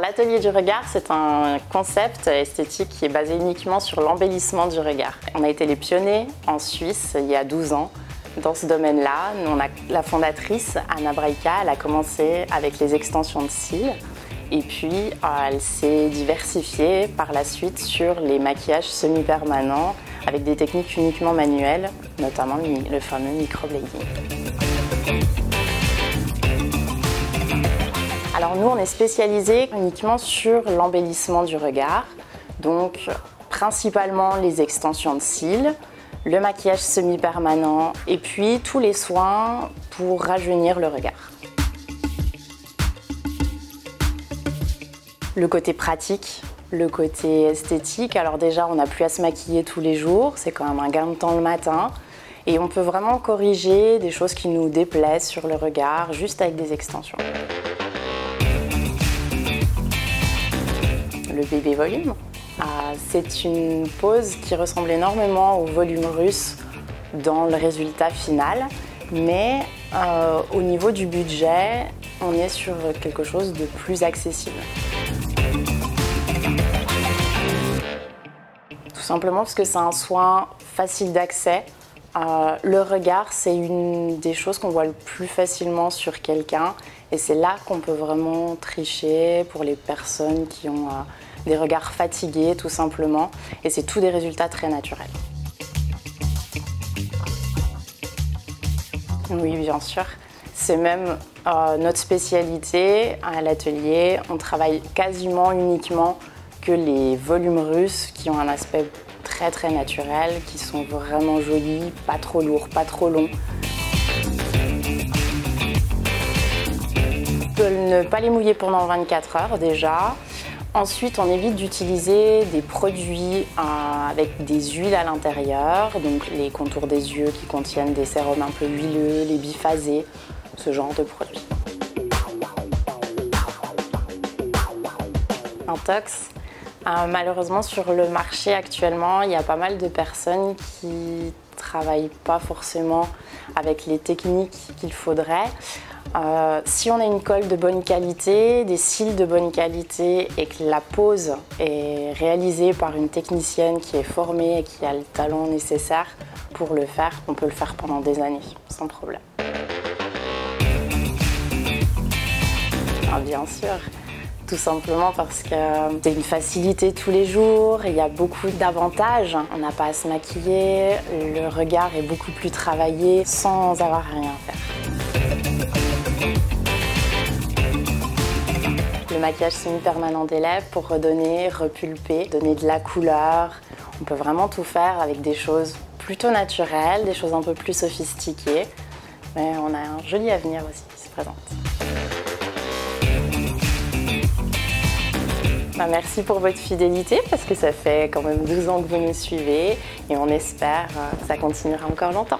L'atelier du regard, c'est un concept esthétique qui est basé uniquement sur l'embellissement du regard. On a été les pionniers en Suisse il y a 12 ans dans ce domaine-là. La fondatrice, Anna Breika, elle a commencé avec les extensions de cils et puis elle s'est diversifiée par la suite sur les maquillages semi-permanents avec des techniques uniquement manuelles, notamment le fameux microblading. Alors nous, on est spécialisé uniquement sur l'embellissement du regard, donc principalement les extensions de cils, le maquillage semi-permanent et puis tous les soins pour rajeunir le regard. Le côté pratique, le côté esthétique, alors déjà on n'a plus à se maquiller tous les jours, c'est quand même un gain de temps le matin et on peut vraiment corriger des choses qui nous déplaisent sur le regard juste avec des extensions. Le bébé volume, c'est une pose qui ressemble énormément au volume russe dans le résultat final, mais au niveau du budget, on est sur quelque chose de plus accessible. Tout simplement parce que c'est un soin facile d'accès. Le regard, c'est une des choses qu'on voit le plus facilement sur quelqu'un et c'est là qu'on peut vraiment tricher pour les personnes qui ont des regards fatigués tout simplement et c'est tout des résultats très naturels. Oui, bien sûr. C'est même notre spécialité à l'atelier. On travaille quasiment uniquement que les volumes russes qui ont un aspect très naturel, qui sont vraiment jolis, pas trop lourds, pas trop longs. On peut ne pas les mouiller pendant 24 heures déjà. Ensuite, on évite d'utiliser des produits avec des huiles à l'intérieur, donc les contours des yeux qui contiennent des sérums un peu huileux, les biphasés, ce genre de produits. Intox. Malheureusement, sur le marché actuellement, il y a pas mal de personnes qui ne travaillent pas forcément avec les techniques qu'il faudrait. Si on a une colle de bonne qualité, des cils de bonne qualité et que la pose est réalisée par une technicienne qui est formée et qui a le talent nécessaire pour le faire, on peut le faire pendant des années, sans problème. Bien sûr. Tout simplement parce que c'est une facilité tous les jours, il y a beaucoup d'avantages. On n'a pas à se maquiller, le regard est beaucoup plus travaillé sans avoir rien à faire. Le maquillage semi-permanent des lèvres pour redonner, repulper, donner de la couleur. On peut vraiment tout faire avec des choses plutôt naturelles, des choses un peu plus sophistiquées. Mais on a un joli avenir aussi qui se présente. Merci pour votre fidélité parce que ça fait quand même 12 ans que vous nous suivez et on espère que ça continuera encore longtemps.